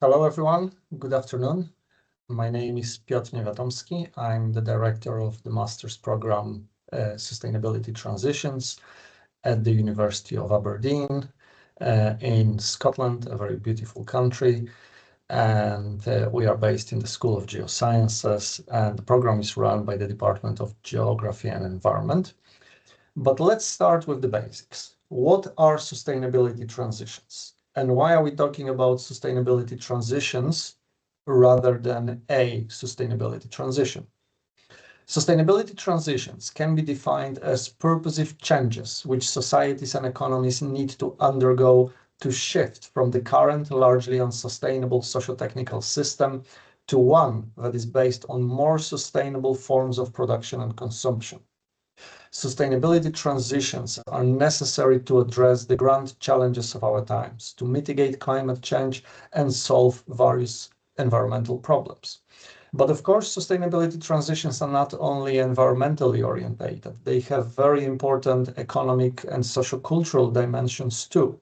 Hello, everyone. Good afternoon. My name is Piotr Niewiadomski. I'm the director of the master's program Sustainability Transitions at the University of Aberdeen in Scotland, a very beautiful country. And we are based in the School of Geosciences, and the program is run by the Department of Geography and Environment. But let's start with the basics. What are sustainability transitions? And why are we talking about sustainability transitions rather than a sustainability transition? Sustainability transitions can be defined as purposive changes which societies and economies need to undergo to shift from the current largely unsustainable socio-technical system to one that is based on more sustainable forms of production and consumption. Sustainability transitions are necessary to address the grand challenges of our times, to mitigate climate change and solve various environmental problems. But of course, sustainability transitions are not only environmentally orientated, they have very important economic and socio-cultural dimensions too.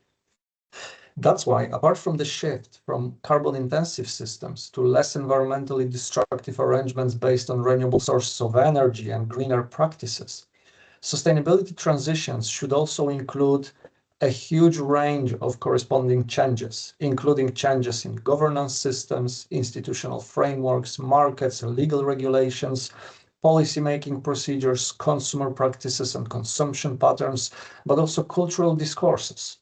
That's why, apart from the shift from carbon-intensive systems to less environmentally destructive arrangements based on renewable sources of energy and greener practices, sustainability transitions should also include a huge range of corresponding changes, including changes in governance systems, institutional frameworks, markets, legal regulations, policy-making procedures, consumer practices and consumption patterns, but also cultural discourses.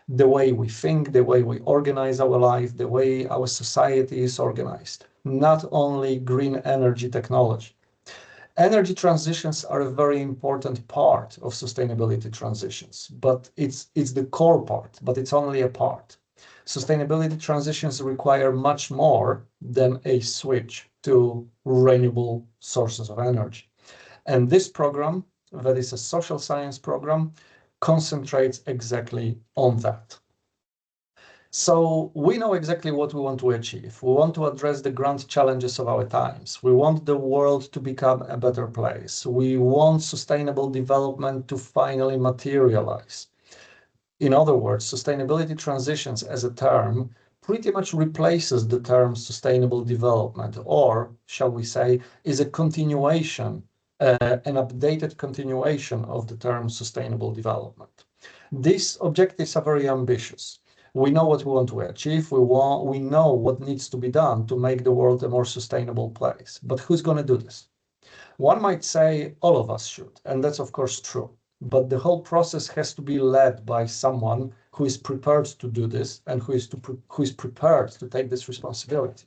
The way we think, the way we organize our life, the way our society is organized, not only green energy technology. Energy transitions are a very important part of sustainability transitions, but it's the core part, but it's only a part. Sustainability transitions require much more than a switch to renewable sources of energy. And this program, that is a social science program, concentrates exactly on that. So we know exactly what we want to achieve. We want to address the grand challenges of our times. We want the world to become a better place. We want sustainable development to finally materialize. In other words, sustainability transitions as a term pretty much replaces the term sustainable development, or shall we say, is a continuation, an updated continuation of the term sustainable development. These objectives are very ambitious. We know what we want to achieve. We know what needs to be done to make the world a more sustainable place. But who's going to do this? One might say all of us should, and that's of course true. But the whole process has to be led by someone who is prepared to do this and who is prepared to take this responsibility.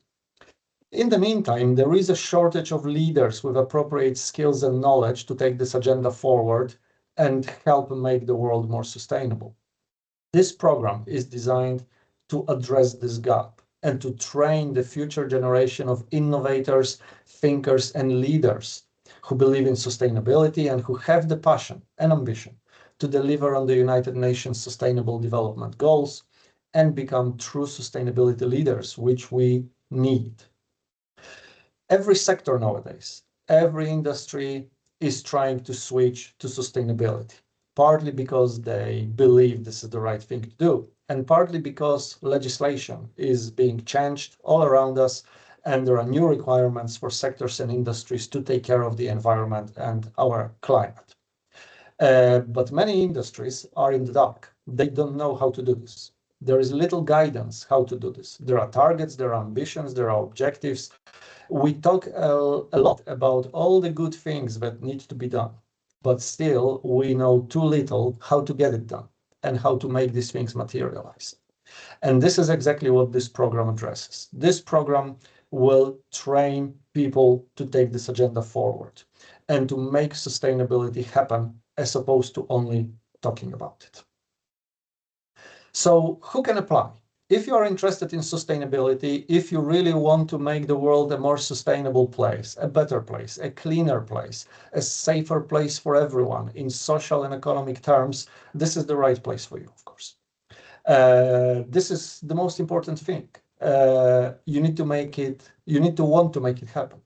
In the meantime, there is a shortage of leaders with appropriate skills and knowledge to take this agenda forward and help make the world more sustainable. This program is designed to address this gap and to train the future generation of innovators, thinkers, and leaders who believe in sustainability and who have the passion and ambition to deliver on the United Nations Sustainable Development Goals and become true sustainability leaders, which we need. Every sector nowadays, every industry is trying to switch to sustainability. Partly because they believe this is the right thing to do, and partly because legislation is being changed all around us, and there are new requirements for sectors and industries to take care of the environment and our climate. But many industries are in the dark. They don't know how to do this. There is little guidance how to do this. There are targets, there are ambitions, there are objectives. We talk a lot about all the good things that need to be done. But still, we know too little how to get it done and how to make these things materialize. And this is exactly what this program addresses. This program will train people to take this agenda forward and to make sustainability happen as opposed to only talking about it. So who can apply? If you are interested in sustainability, if you really want to make the world a more sustainable place, a better place, a cleaner place, a safer place for everyone in social and economic terms, this is the right place for you, of course. This is the most important thing. You need to want to make it happen.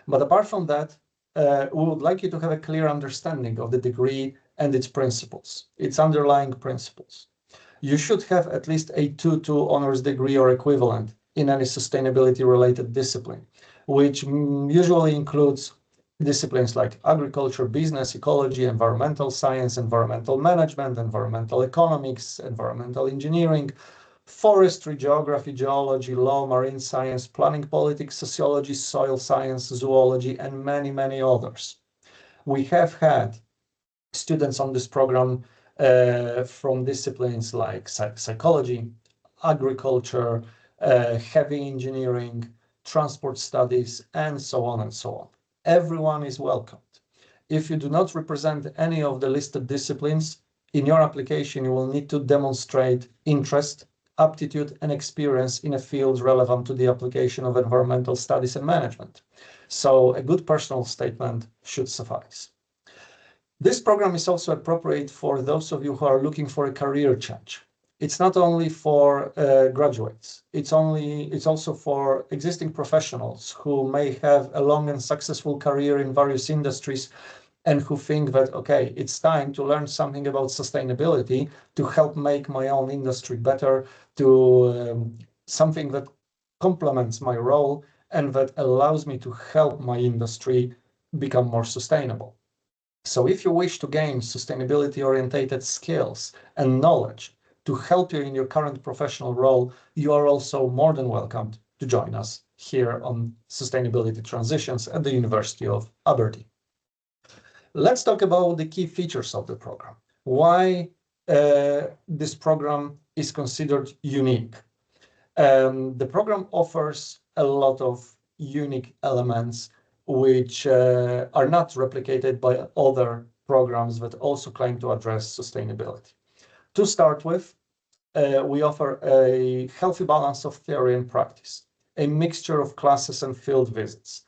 But apart from that, we would like you to have a clear understanding of the degree and its principles, its underlying principles. You should have at least a 2-2 honors degree or equivalent in any sustainability-related discipline, which usually includes disciplines like agriculture, business, ecology, environmental science, environmental management, environmental economics, environmental engineering, forestry, geography, geology, law, marine science, planning, politics, sociology, soil science, zoology, and many, many others. We have had students on this program from disciplines like psychology, agriculture, heavy engineering, transport studies, and so on and so on. Everyone is welcomed. If you do not represent any of the listed disciplines, in your application you will need to demonstrate interest, aptitude, and experience in a field relevant to the application of environmental studies and management. So a good personal statement should suffice. This program is also appropriate for those of you who are looking for a career change. It's not only for graduates, it's also for existing professionals who may have a long and successful career in various industries and who think that, okay, it's time to learn something about sustainability to help make my own industry better, to something that complements my role and that allows me to help my industry become more sustainable. So if you wish to gain sustainability-oriented skills and knowledge to help you in your current professional role, you are also more than welcome to join us here on Sustainability Transitions at the University of Aberdeen. Let's talk about the key features of the program. Why this program is considered unique. The program offers a lot of unique elements which are not replicated by other programs that also claim to address sustainability. To start with, we offer a healthy balance of theory and practice, a mixture of classes and field visits.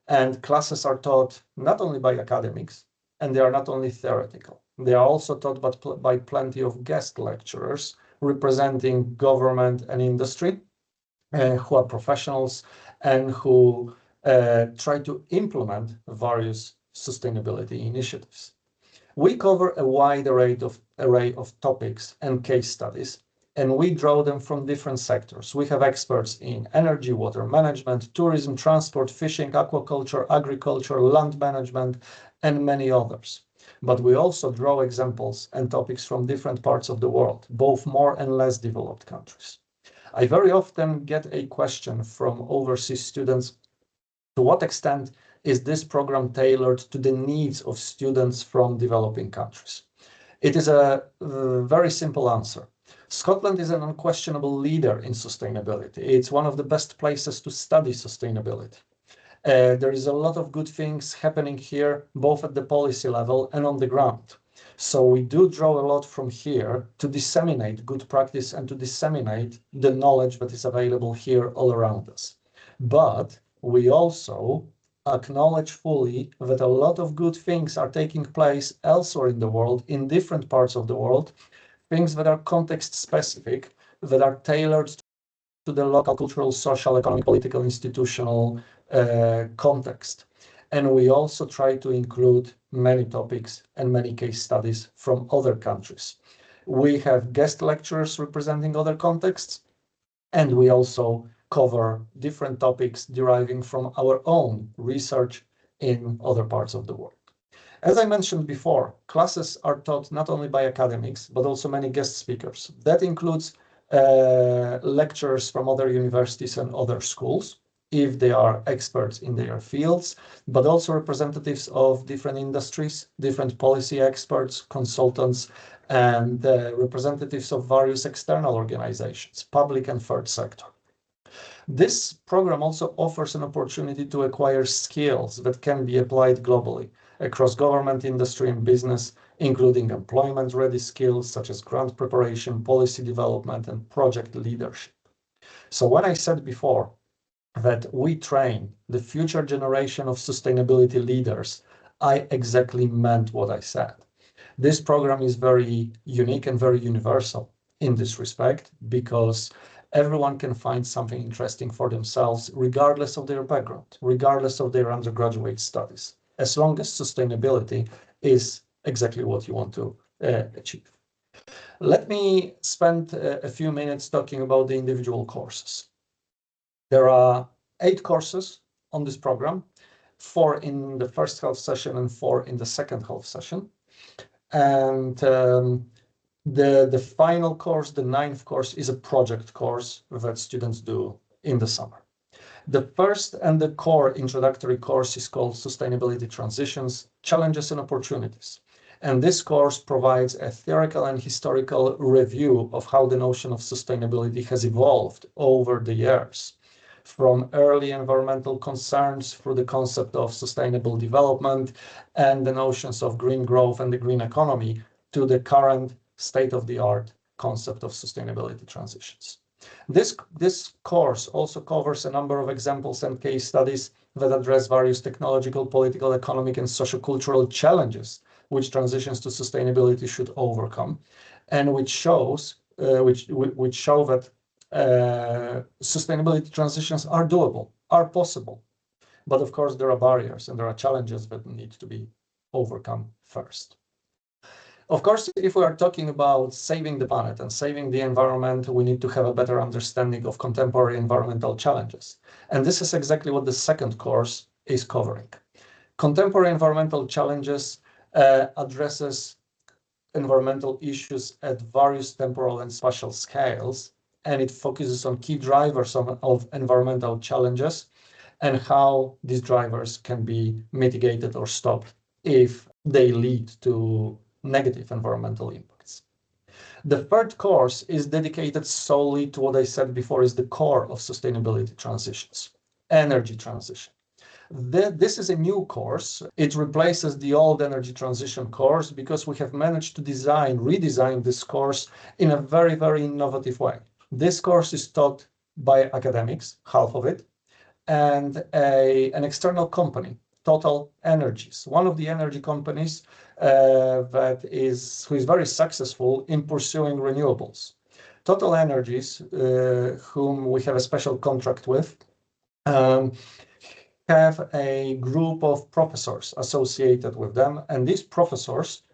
And classes are taught not only by academics, and they are not only theoretical. They are also taught by plenty of guest lecturers representing government and industry, who are professionals and who try to implement various sustainability initiatives. We cover a wide array of topics and case studies, and we draw them from different sectors. We have experts in energy, water management, tourism, transport, fishing, aquaculture, agriculture, land management, and many others. But we also draw examples and topics from different parts of the world, both more and less developed countries. I very often get a question from overseas students: to what extent is this program tailored to the needs of students from developing countries? It is a very simple answer. Scotland is an unquestionable leader in sustainability. It's one of the best places to study sustainability. There is a lot of good things happening here, both at the policy level and on the ground. So we do draw a lot from here to disseminate good practice and to disseminate the knowledge that is available here all around us. But we also acknowledge fully that a lot of good things are taking place elsewhere in the world, in different parts of the world, things that are context specific, that are tailored to the local cultural, social, economic, political, institutional context. And we also try to include many topics and many case studies from other countries. We have guest lecturers representing other contexts, and we also cover different topics deriving from our own research in other parts of the world. As I mentioned before, classes are taught not only by academics, but also many guest speakers. That includes lecturers from other universities and other schools, if they are experts in their fields, but also representatives of different industries, different policy experts, consultants, and representatives of various external organizations, public and third sector. This program also offers an opportunity to acquire skills that can be applied globally across government, industry, and business, including employment-ready skills such as grant preparation, policy development, and project leadership. So when I said before that we train the future generation of sustainability leaders, I exactly meant what I said. This program is very unique and very universal in this respect, because everyone can find something interesting for themselves, regardless of their background, regardless of their undergraduate studies, as long as sustainability is exactly what you want to achieve. Let me spend a few minutes talking about the individual courses. There are 8 courses on this program, 4 in the first half session and 4 in the second half session. And the final course, the 9th course, is a project course that students do in the summer. The first and the core introductory course is called Sustainability Transitions, Challenges and Opportunities. And this course provides a theoretical and historical review of how the notion of sustainability has evolved over the years, from early environmental concerns through the concept of sustainable development and the notions of green growth and the green economy to the current state-of-the-art concept of sustainability transitions. This course also covers a number of examples and case studies that address various technological, political, economic, and sociocultural challenges which transitions to sustainability should overcome, and which show that sustainability transitions are doable, are possible. But of course, there are barriers and there are challenges that need to be overcome first. Of course, if we are talking about saving the planet and saving the environment, we need to have a better understanding of contemporary environmental challenges. And this is exactly what the second course is covering. Contemporary environmental challenges addresses environmental issues at various temporal and spatial scales, and it focuses on key drivers of environmental challenges and how these drivers can be mitigated or stopped if they lead to negative environmental impacts. The third course is dedicated solely to what I said before is the core of sustainability transitions, energy transition. This is a new course. It replaces the old energy transition course because we have managed to redesign this course in a very, very innovative way. This course is taught by academics, half of it, and an external company, Total Energies, one of the energy companies who is very successful in pursuing renewables. Total Energies, whom we have a special contract with, have a group of professors associated with them, and these professors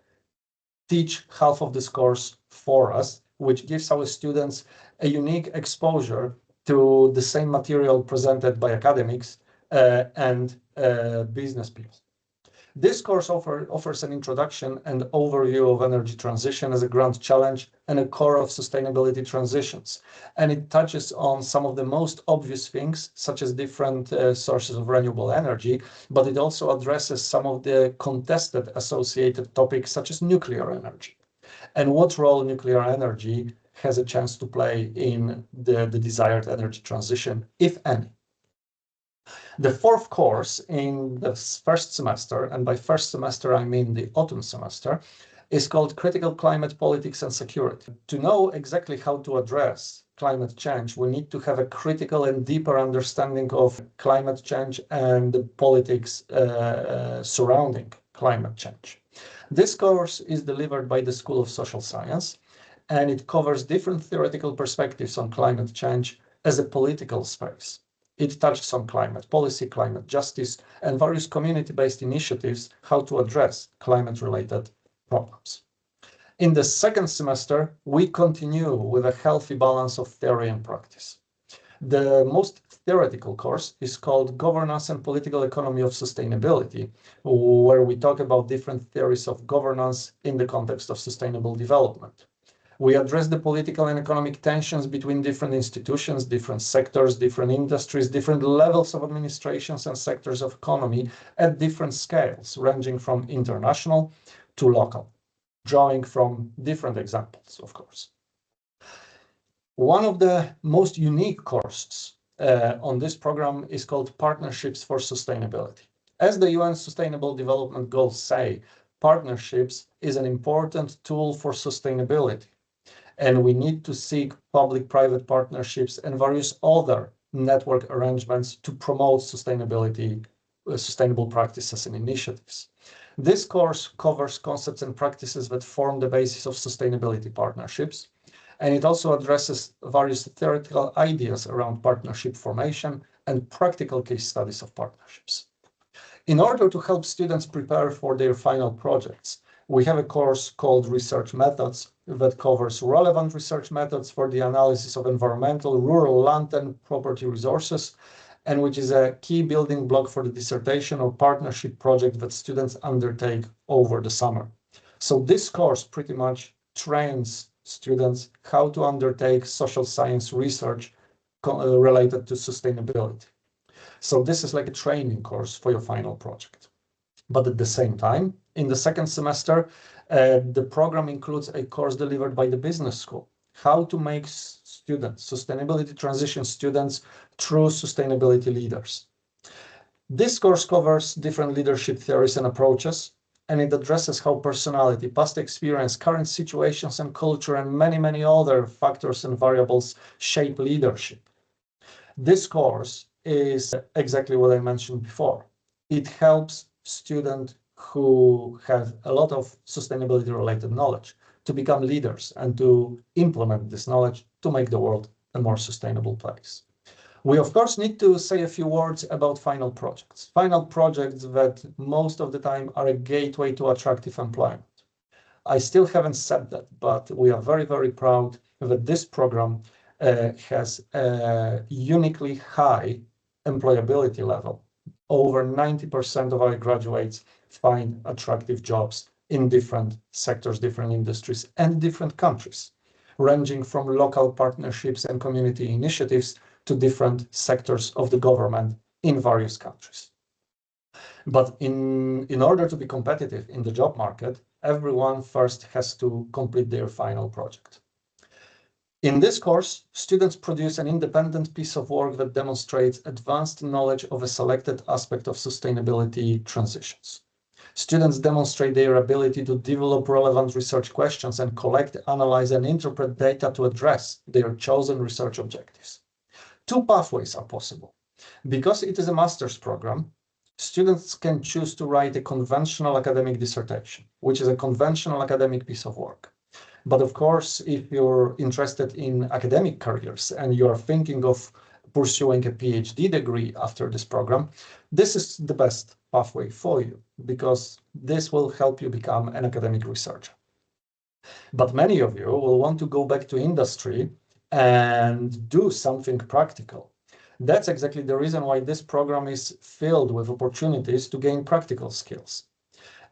teach half of this course for us, which gives our students a unique exposure to the same material presented by academics and business people. This course offers an introduction and overview of energy transition as a grand challenge and a core of sustainability transitions. And it touches on some of the most obvious things, such as different sources of renewable energy, but it also addresses some of the contested associated topics, such as nuclear energy, and what role nuclear energy has a chance to play in the desired energy transition, if any. The fourth course in the first semester, and by first semester I mean the autumn semester, is called Critical Climate Politics and Security. To know exactly how to address climate change, we need to have a critical and deeper understanding of climate change and the politics surrounding climate change. This course is delivered by the School of Social Science, and it covers different theoretical perspectives on climate change as a political space. It touches on climate policy, climate justice, and various community-based initiatives how to address climate-related problems. In the second semester, we continue with a healthy balance of theory and practice. The most theoretical course is called Governance and Political Economy of Sustainability, where we talk about different theories of governance in the context of sustainable development. We address the political and economic tensions between different institutions, different sectors, different industries, different levels of administrations and sectors of economy at different scales, ranging from international to local, drawing from different examples, of course. One of the most unique courses on this program is called Partnerships for Sustainability. As the UN Sustainable Development Goals say, partnerships is an important tool for sustainability. And we need to seek public-private partnerships and various other network arrangements to promote sustainability, sustainable practices and initiatives. This course covers concepts and practices that form the basis of sustainability partnerships, and it also addresses various theoretical ideas around partnership formation and practical case studies of partnerships. In order to help students prepare for their final projects, we have a course called Research Methods, that covers relevant research methods for the analysis of environmental, rural land and property resources, and which is a key building block for the dissertation or partnership project that students undertake over the summer. So this course pretty much trains students how to undertake social science research related to sustainability. So this is like a training course for your final project. But at the same time, in the second semester, the program includes a course delivered by the business school, how to make students, sustainability transition students, true sustainability leaders. This course covers different leadership theories and approaches, and it addresses how personality, past experience, current situations and culture, and many, many other factors and variables shape leadership. This course is exactly what I mentioned before. It helps students who have a lot of sustainability-related knowledge to become leaders and to implement this knowledge to make the world a more sustainable place. We, of course, need to say a few words about final projects. Final projects that most of the time are a gateway to attractive employment. I still haven't said that, but we are very, very proud that this program has a uniquely high employability level. Over 90% of our graduates find attractive jobs in different sectors, different industries, and different countries, ranging from local partnerships and community initiatives to different sectors of the government in various countries. But in order to be competitive in the job market, everyone first has to complete their final project. In this course, students produce an independent piece of work that demonstrates advanced knowledge of a selected aspect of sustainability transitions. Students demonstrate their ability to develop relevant research questions and collect, analyze, and interpret data to address their chosen research objectives. Two pathways are possible. Because it is a master's program, students can choose to write a conventional academic dissertation, which is a conventional academic piece of work. But of course, if you're interested in academic careers and you're thinking of pursuing a PhD degree after this program, this is the best pathway for you because this will help you become an academic researcher. But many of you will want to go back to industry and do something practical. That's exactly the reason why this program is filled with opportunities to gain practical skills.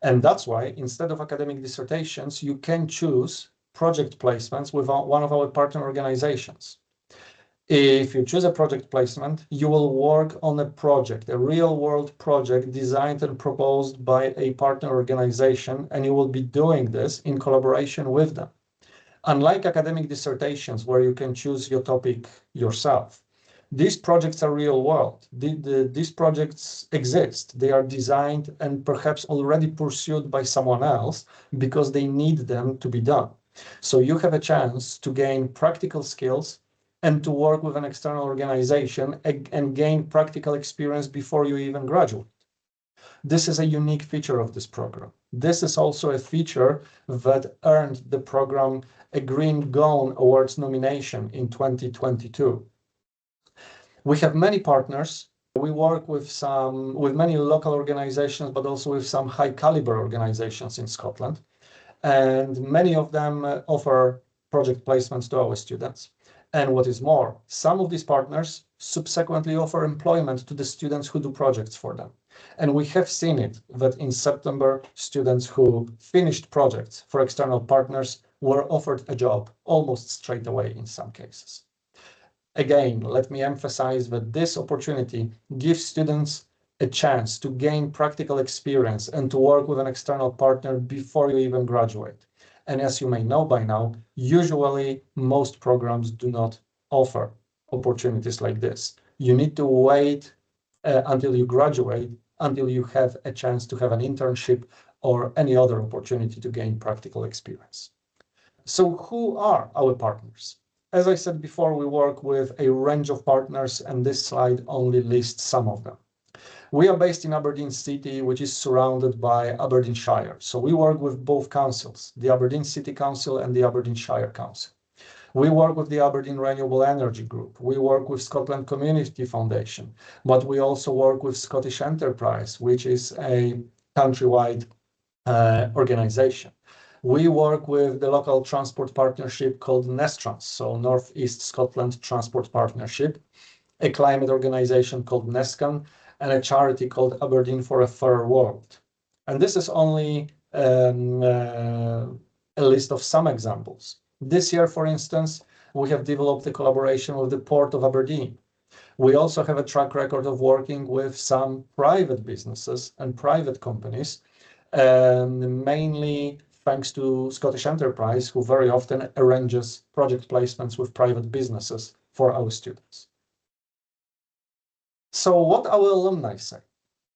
And that's why instead of academic dissertations, you can choose project placements with one of our partner organizations. If you choose a project placement, you will work on a project, a real-world project designed and proposed by a partner organization, and you will be doing this in collaboration with them. Unlike academic dissertations, where you can choose your topic yourself, these projects are real-world. These projects exist. They are designed and perhaps already pursued by someone else because they need them to be done. So you have a chance to gain practical skills and to work with an external organization and gain practical experience before you even graduate. This is a unique feature of this program. This is also a feature that earned the program a Green Gone Awards nomination in 2022. We have many partners. We work with many local organizations, but also with some high caliber organizations in Scotland. And many of them offer project placements to our students. And what is more, some of these partners subsequently offer employment to the students who do projects for them. And we have seen it that in September, students who finished projects for external partners were offered a job almost straight away in some cases. Again, let me emphasize that this opportunity gives students a chance to gain practical experience and to work with an external partner before you even graduate. And as you may know by now, usually most programs do not offer opportunities like this. You need to wait until you graduate, until you have a chance to have an internship or any other opportunity to gain practical experience. So who are our partners? As I said before, we work with a range of partners, and this slide only lists some of them. We are based in Aberdeen City, which is surrounded by Aberdeenshire. So we work with both councils, the Aberdeen City Council and the Aberdeenshire Council. We work with the Aberdeen Renewable Energy Group. We work with Scotland Community Foundation, but we also work with Scottish Enterprise, which is a countrywide organization. We work with the local transport partnership called Nestrans, so North East Scotland Transport Partnership, a climate organization called Nescan, and a charity called Aberdeen for a Fairer World. And this is only a list of some examples. This year, for instance, we have developed a collaboration with the Port of Aberdeen. We also have a track record of working with some private businesses and private companies, mainly thanks to Scottish Enterprise, who very often arranges project placements with private businesses for our students. So what our alumni say?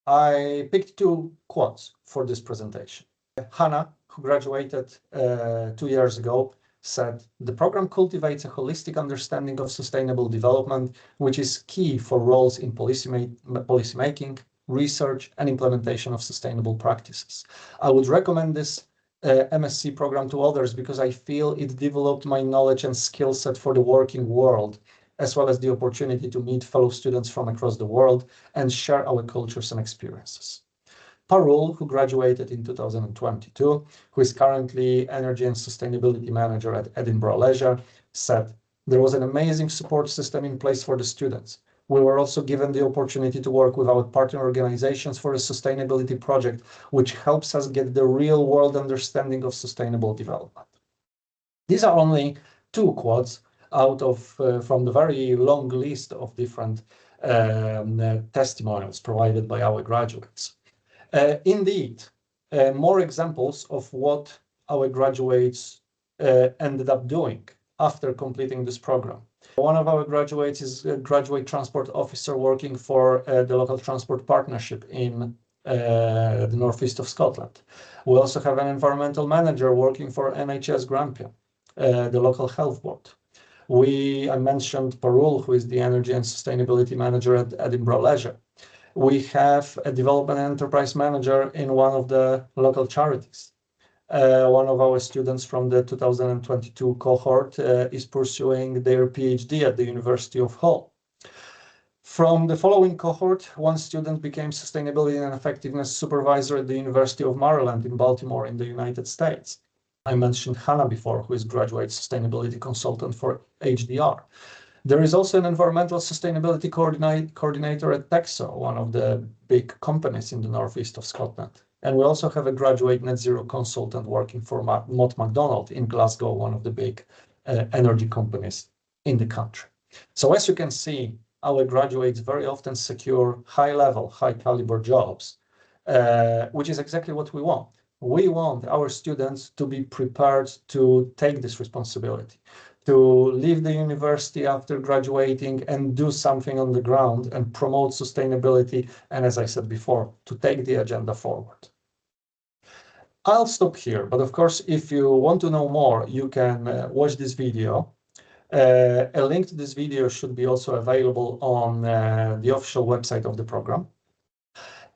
I picked two quotes for this presentation. Hannah, who graduated 2 years ago, said, "The program cultivates a holistic understanding of sustainable development, which is key for roles in policymaking, research, and implementation of sustainable practices. I would recommend this MSc program to others because I feel it developed my knowledge and skill set for the working world, as well as the opportunity to meet fellow students from across the world and share our cultures and experiences." Parul, who graduated in 2022, who is currently Energy and Sustainability Manager at Edinburgh Leisure, said, "There was an amazing support system in place for the students. We were also given the opportunity to work with our partner organizations for a sustainability project, which helps us get the real world understanding of sustainable development." These are only two quotes out of from the very long list of different testimonials provided by our graduates. Indeed, more examples of what our graduates ended up doing after completing this program. One of our graduates is a graduate transport officer working for the local transport partnership in the northeast of Scotland. We also have an environmental manager working for NHS Grampian, the local health board. I mentioned Parul, who is the Energy and Sustainability Manager at Edinburgh Leisure. We have a development enterprise manager in one of the local charities. One of our students from the 2022 cohort is pursuing their PhD at the University of Hull. From the following cohort, one student became Sustainability and Effectiveness Supervisor at the University of Maryland in Baltimore in the United States. I mentioned Hannah before, who is Graduate Sustainability Consultant for HDR. There is also an environmental sustainability coordinator at Texo, one of the big companies in the northeast of Scotland. And we also have a graduate net zero consultant working for Mott MacDonald in Glasgow, one of the big energy companies in the country. So as you can see, our graduates very often secure high-level, high-caliber jobs, which is exactly what we want. We want our students to be prepared to take this responsibility, to leave the university after graduating and do something on the ground and promote sustainability, and as I said before, to take the agenda forward. I'll stop here, but of course, if you want to know more, you can watch this video. A link to this video should be also available on the official website of the program.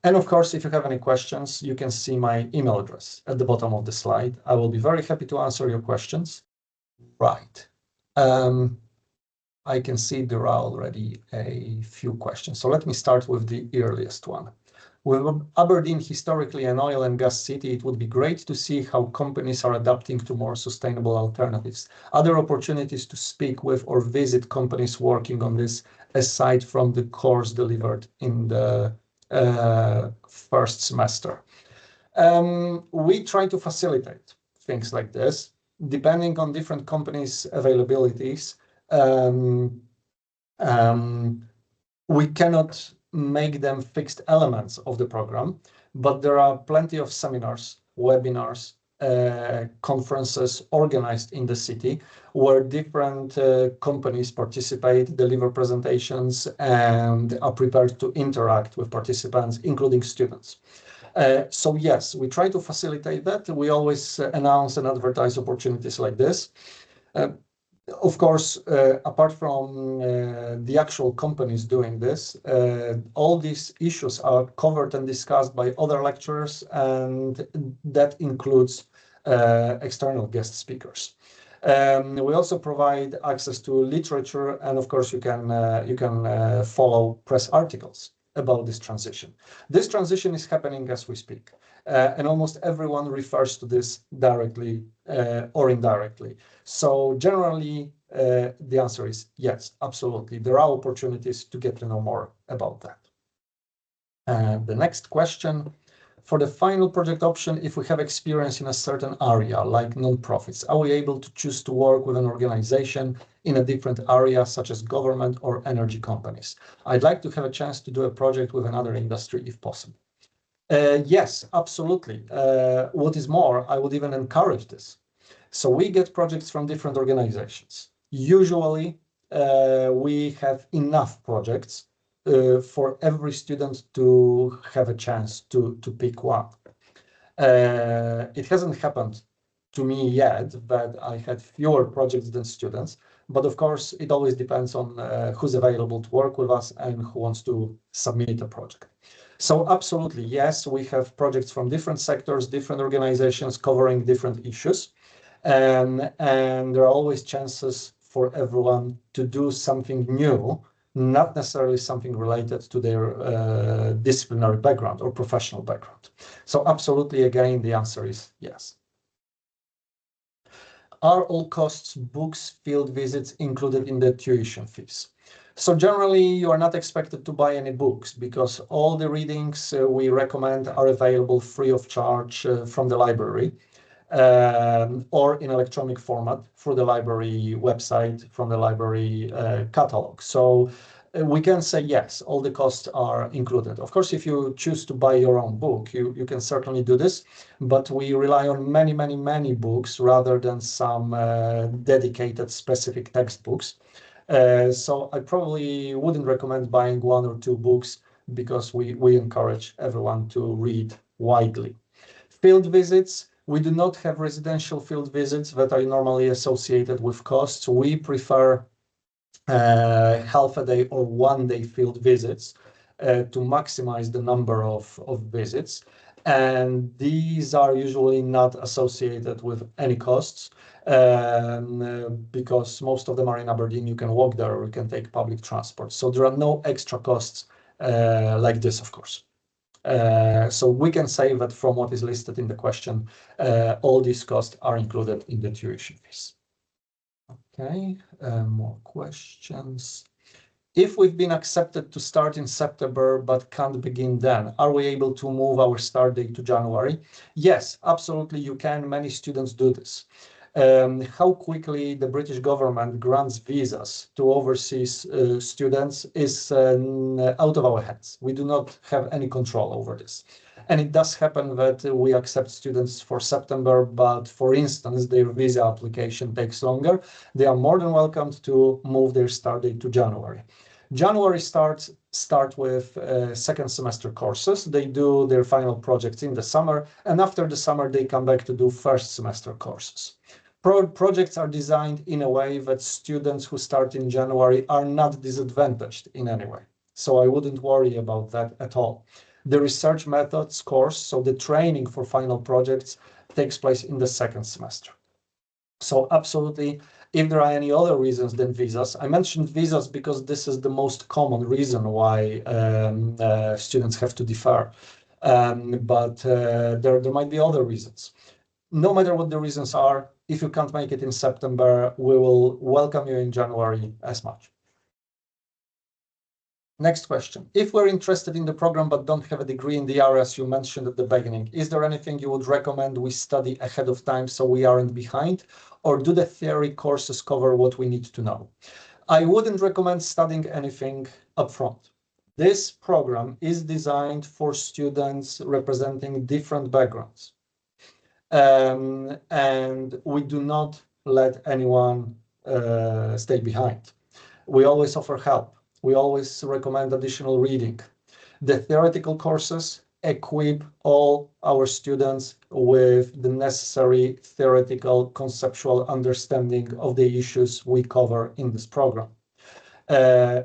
And of course, if you have any questions, you can see my email address at the bottom of the slide. I will be very happy to answer your questions. Right. I can see there are already a few questions. So let me start with the earliest one. With Aberdeen historically an oil and gas city, it would be great to see how companies are adapting to more sustainable alternatives. Other opportunities to speak with or visit companies working on this, aside from the course delivered in the first semester. We try to facilitate things like this, depending on different companies' availabilities. We cannot make them fixed elements of the program, but there are plenty of seminars, webinars, conferences organized in the city where different companies participate, deliver presentations, and are prepared to interact with participants, including students. So yes, we try to facilitate that. We always announce and advertise opportunities like this. Of course, apart from the actual companies doing this, all these issues are covered and discussed by other lecturers, and that includes external guest speakers. We also provide access to literature, and of course, you can follow press articles about this transition. This transition is happening as we speak. and almost everyone refers to this directly or indirectly. So generally, the answer is yes, absolutely. There are opportunities to get to know more about that. The next question, for the final project option, if we have experience in a certain area, like non-profits, are we able to choose to work with an organization in a different area, such as government or energy companies? I'd like to have a chance to do a project with another industry if possible. Yes, absolutely. What is more, I would even encourage this. So we get projects from different organizations. Usually, we have enough projects for every student to have a chance to pick one. It hasn't happened to me yet that I had fewer projects than students, but of course, it always depends on who's available to work with us and who wants to submit a project. So absolutely, yes, we have projects from different sectors, different organizations covering different issues. And there are always chances for everyone to do something new, not necessarily something related to their disciplinary background or professional background. So absolutely, again, the answer is yes. Are all costs, books, field visits included in the tuition fees? So generally, you are not expected to buy any books because all the readings we recommend are available free of charge from the library. Or in electronic format through the library website from the library catalog. So we can say yes, all the costs are included. Of course, if you choose to buy your own book, you can certainly do this, but we rely on many books rather than some dedicated specific textbooks. So I probably wouldn't recommend buying one or two books because we encourage everyone to read widely. Field visits, we do not have residential field visits that are normally associated with costs. We prefer half a day or 1 day field visits to maximize the number of visits. And these are usually not associated with any costs because most of them are in Aberdeen. You can walk there or you can take public transport. So there are no extra costs like this, of course. So we can say that from what is listed in the question, all these costs are included in the tuition fees. Okay, more questions. If we've been accepted to start in September but can't begin then, are we able to move our start date to January? Yes, absolutely you can. Many students do this. How quickly the British government grants visas to overseas students is out of our hands. We do not have any control over this. And it does happen that we accept students for September, but for instance, their visa application takes longer. They are more than welcome to move their start date to January. January start with second semester courses. They do their final projects in the summer, and after the summer, they come back to do first semester courses. Projects are designed in a way that students who start in January are not disadvantaged in any way. So I wouldn't worry about that at all. The research methods course, so the training for final projects, takes place in the second semester. So absolutely, if there are any other reasons than visas, I mentioned visas because this is the most common reason why students have to defer. But there might be other reasons. No matter what the reasons are, if you can't make it in September, we will welcome you in January as much. Next question. If we're interested in the program but don't have a degree in the areas you mentioned at the beginning, is there anything you would recommend we study ahead of time so we aren't behind? Or do the theory courses cover what we need to know? I wouldn't recommend studying anything upfront. This program is designed for students representing different backgrounds. And we do not let anyone stay behind. We always offer help. We always recommend additional reading. The theoretical courses equip all our students with the necessary theoretical conceptual understanding of the issues we cover in this program.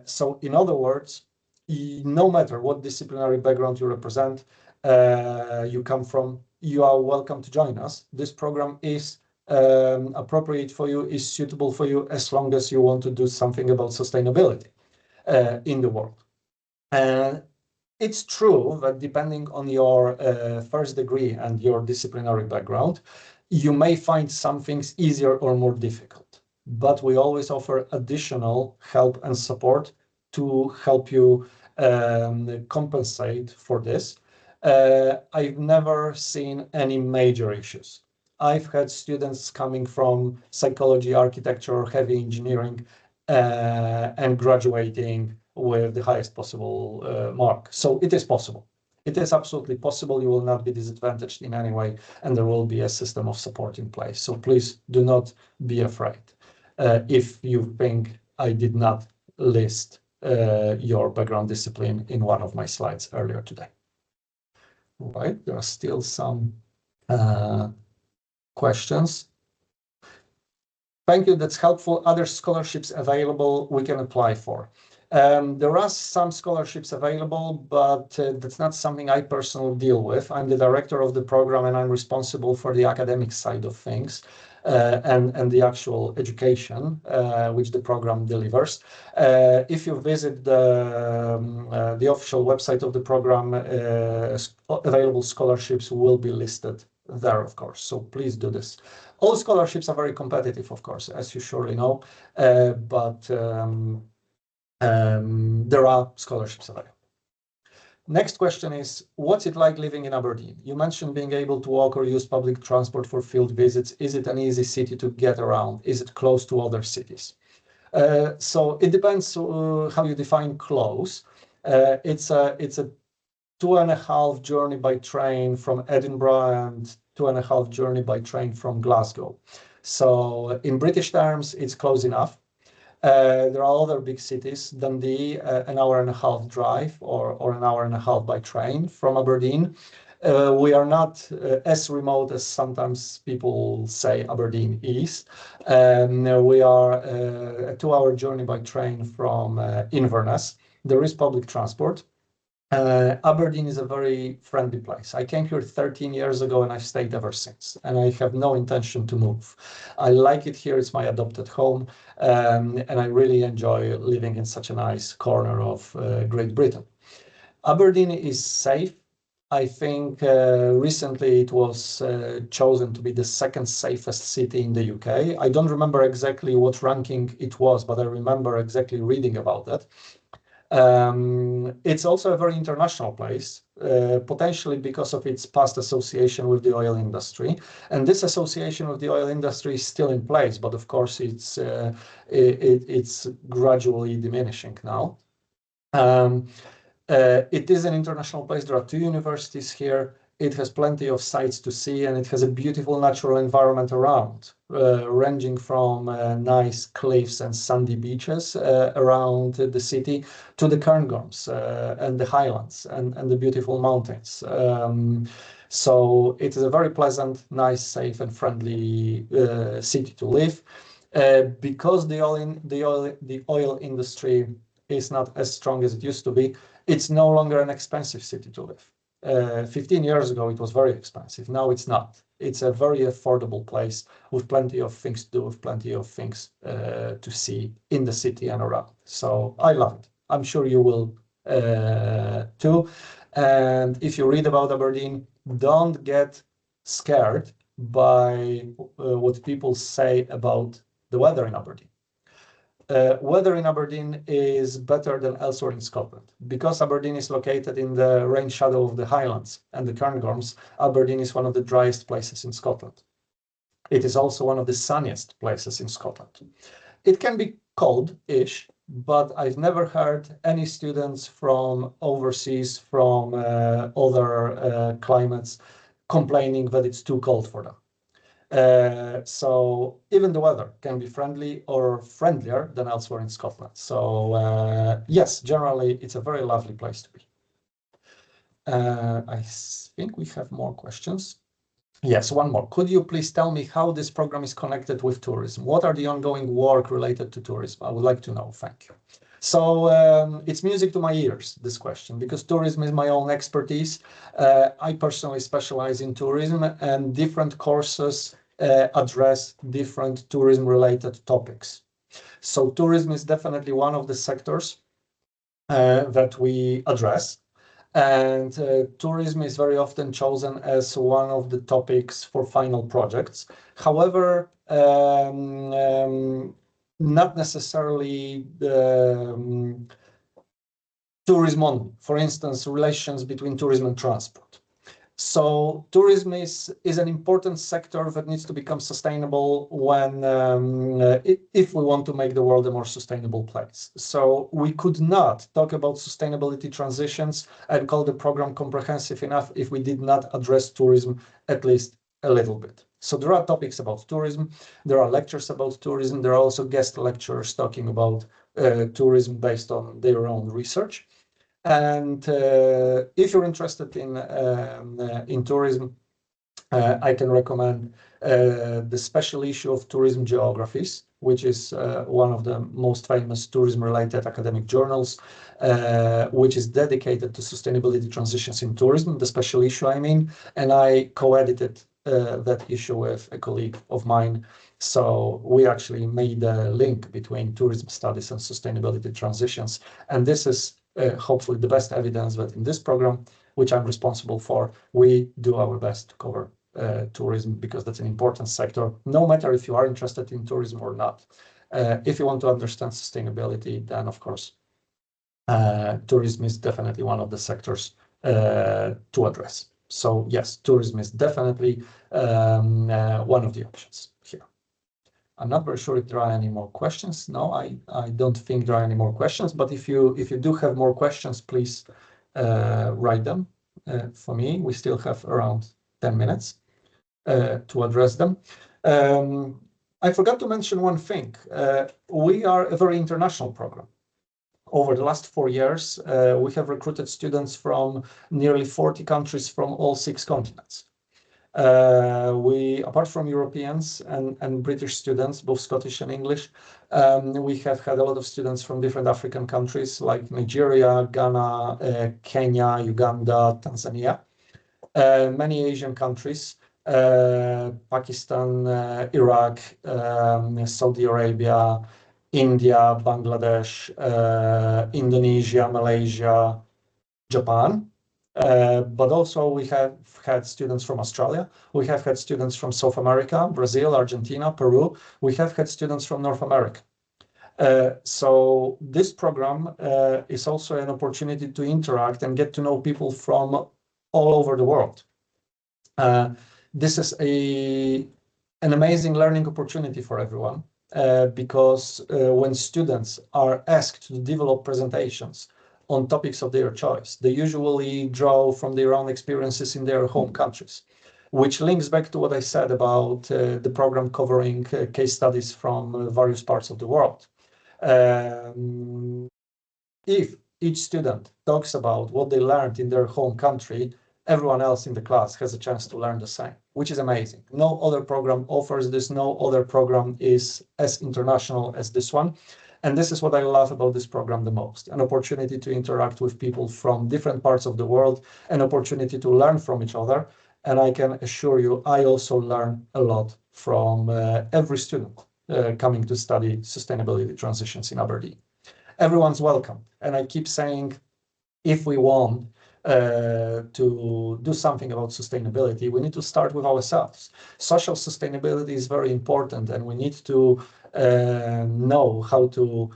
So in other words, no matter what disciplinary background you represent, you come from, you are welcome to join us. This program is appropriate for you, is suitable for you as long as you want to do something about sustainability in the world. It's true that depending on your first degree and your disciplinary background, you may find some things easier or more difficult. But we always offer additional help and support to help you compensate for this. I've never seen any major issues. I've had students coming from psychology, architecture, or heavy engineering, and graduating with the highest possible mark. So it is possible. It is absolutely possible. You will not be disadvantaged in any way, and there will be a system of support in place. So please do not be afraid. If you think I did not list your background discipline in one of my slides earlier today. Right, there are still some questions. Thank you, that's helpful. Other scholarships available we can apply for. There are some scholarships available, but that's not something I personally deal with. I'm the director of the program and I'm responsible for the academic side of things and the actual education which the program delivers. If you visit the official website of the program, available scholarships will be listed there, of course, so please do this. All scholarships are very competitive, of course, as you surely know, but there are scholarships available. Next question is, what's it like living in Aberdeen? You mentioned being able to walk or use public transport for field visits. Is it an easy city to get around? Is it close to other cities? So it depends how you define close. It's a 2.5 journey by train from Edinburgh and 2.5 journey by train from Glasgow. So in British terms, it's close enough. There are other big cities, Dundee, an 1.5 hour drive or an 1.5 hour by train from Aberdeen. We are not as remote as sometimes people say Aberdeen is. We are a 2-hour journey by train from Inverness. There is public transport. Aberdeen is a very friendly place. I came here 13 years ago and I've stayed ever since, and I have no intention to move. I like it here, it's my adopted home, and I really enjoy living in such a nice corner of Great Britain. Aberdeen is safe. I think recently it was chosen to be the second safest city in the UK. I don't remember exactly what ranking it was, but I remember exactly reading about that. It's also a very international place, potentially because of its past association with the oil industry. And this association with the oil industry is still in place, but of course it's gradually diminishing now. It is an international place. There are 2 universities here. It has plenty of sights to see, and it has a beautiful natural environment around, ranging from nice cliffs and sandy beaches around the city to the Cairngorms and the highlands and the beautiful mountains. So it is a very pleasant, nice, safe and friendly city to live. Because the oil industry is not as strong as it used to be, it's no longer an expensive city to live. 15 years ago, it was very expensive. Now it's not. It's a very affordable place with plenty of things to do, with plenty of things to see in the city and around. So I love it. I'm sure you will too. And if you read about Aberdeen, don't get scared by what people say about the weather in Aberdeen. Weather in Aberdeen is better than elsewhere in Scotland. Because Aberdeen is located in the rain shadow of the Highlands and the Cairngorms, Aberdeen is one of the driest places in Scotland. It is also one of the sunniest places in Scotland. It can be cold-ish, but I've never heard any students from overseas, from other climates, complaining that it's too cold for them. So even the weather can be friendly or friendlier than elsewhere in Scotland. So yes, generally it's a very lovely place to be. I think we have more questions. Yes, one more. Could you please tell me how this program is connected with tourism? What are the ongoing work related to tourism? I would like to know. Thank you. So it's music to my ears, this question, because tourism is my own expertise. I personally specialize in tourism, and different courses address different tourism-related topics. So tourism is definitely one of the sectors that we address. And tourism is very often chosen as one of the topics for final projects. However, not necessarily the tourism only. For instance, relations between tourism and transport. So tourism is an important sector that needs to become sustainable when if we want to make the world a more sustainable place. So we could not talk about sustainability transitions and call the program comprehensive enough if we did not address tourism at least a little bit. So there are topics about tourism, there are lectures about tourism, there are also guest lecturers talking about tourism based on their own research. And if you're interested in tourism, I can recommend the special issue of Tourism Geographies, which is one of the most famous tourism-related academic journals, which is dedicated to sustainability transitions in tourism, the special issue, I mean, and I co-edited that issue with a colleague of mine. So we actually made a link between tourism studies and sustainability transitions. And this is hopefully the best evidence that in this program, which I'm responsible for, we do our best to cover tourism, because that's an important sector, no matter if you are interested in tourism or not. If you want to understand sustainability, then of course, tourism is definitely one of the sectors to address. So yes, tourism is definitely one of the options here. I'm not very sure if there are any more questions. No, I don't think there are any more questions, but if you do have more questions, please write them for me. We still have around 10 minutes to address them. I forgot to mention one thing. We are a very international program. Over the last 4 years, we have recruited students from nearly 40 countries from all 6 continents. Apart from Europeans and British students, both Scottish and English, we have had a lot of students from different African countries like Nigeria, Ghana, Kenya, Uganda, Tanzania, many Asian countries, Pakistan, Iraq, Saudi Arabia, India, Bangladesh, Indonesia, Malaysia, Japan. But also we have had students from Australia. We have had students from South America, Brazil, Argentina, Peru. We have had students from North America. So this program is also an opportunity to interact and get to know people from all over the world. This is an amazing learning opportunity for everyone, because when students are asked to develop presentations on topics of their choice, they usually draw from their own experiences in their home countries, which links back to what I said about the program covering case studies from various parts of the world. If each student talks about what they learned in their home country, everyone else in the class has a chance to learn the same, which is amazing. No other program offers this. No other program is as international as this one. And this is what I love about this program the most, an opportunity to interact with people from different parts of the world, an opportunity to learn from each other. And I can assure you, I also learn a lot from every student coming to study sustainability transitions in Aberdeen. Everyone's welcome. And I keep saying, if we want to do something about sustainability, we need to start with ourselves. Social sustainability is very important, and we need to know how to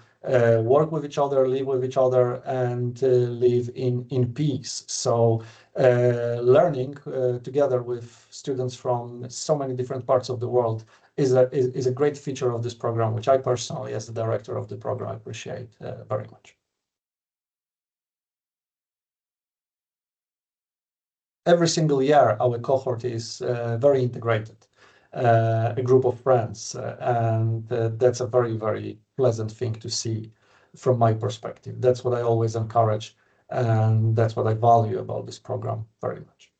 work with each other, live with each other, and live in peace. So learning together with students from so many different parts of the world is a great feature of this program, which I personally, as the director of the program, appreciate very much. Every single year, our cohort is very integrated, a group of friends, and that's a very, very pleasant thing to see from my perspective. That's what I always encourage, and that's what I value about this program very much.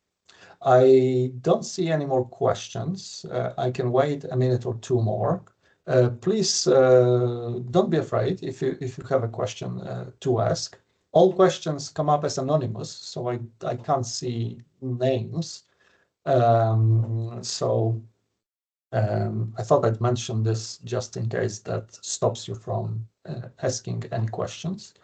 I don't see any more questions. I can wait a minute or two more. Please don't be afraid if you have a question to ask. All questions come up as anonymous, so I can't see names. I thought I'd mention this just in case that stops you from asking any questions.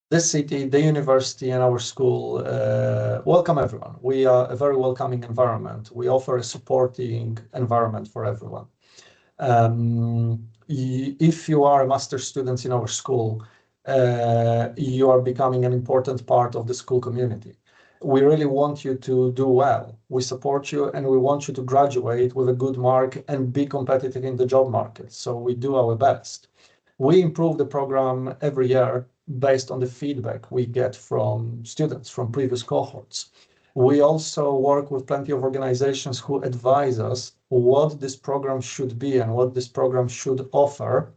this city, the university, and our school welcome everyone. We are a very welcoming environment. We offer a supporting environment for everyone. If you are a master's student in our school, you are becoming an important part of the school community. We really want you to do well. We support you and we want you to graduate with a good mark and be competitive in the job market. So we do our best. We improve the program every year based on the feedback we get from students from previous cohorts. We also work with plenty of organizations who advise us what this program should be and what this program should offer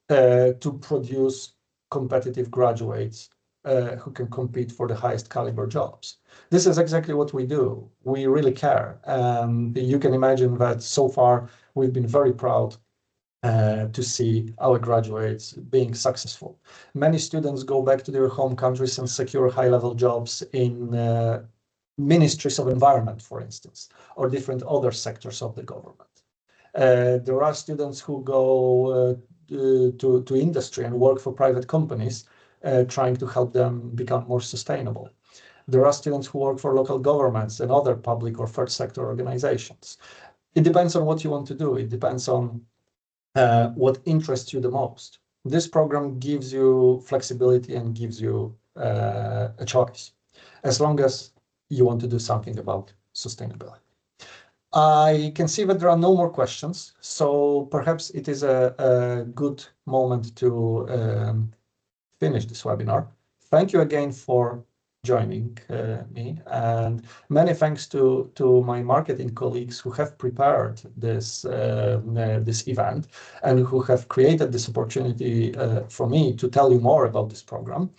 to produce competitive graduates who can compete for the highest caliber jobs. This is exactly what we do. We really care. And you can imagine that so far we've been very proud to see our graduates being successful. Many students go back to their home countries and secure high-level jobs in ministries of environment, for instance, or different other sectors of the government. There are students who go to industry and work for private companies, trying to help them become more sustainable. There are students who work for local governments and other public or third sector organizations. It depends on what you want to do. It depends on what interests you the most. This program gives you flexibility and gives you a choice, as long as you want to do something about sustainability. I can see that there are no more questions, so perhaps it is a good moment to finish this webinar. Thank you again for joining me, and many thanks to my marketing colleagues who have prepared this event and who have created this opportunity for me to tell you more about this program.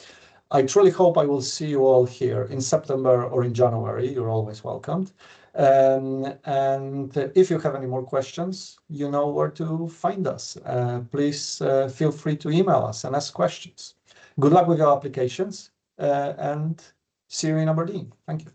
I truly hope I will see you all here in September or in January. You're always welcomed. And if you have any more questions, you know where to find us. Please feel free to email us and ask questions. Good luck with your applications, and see you in Aberdeen. Thank you.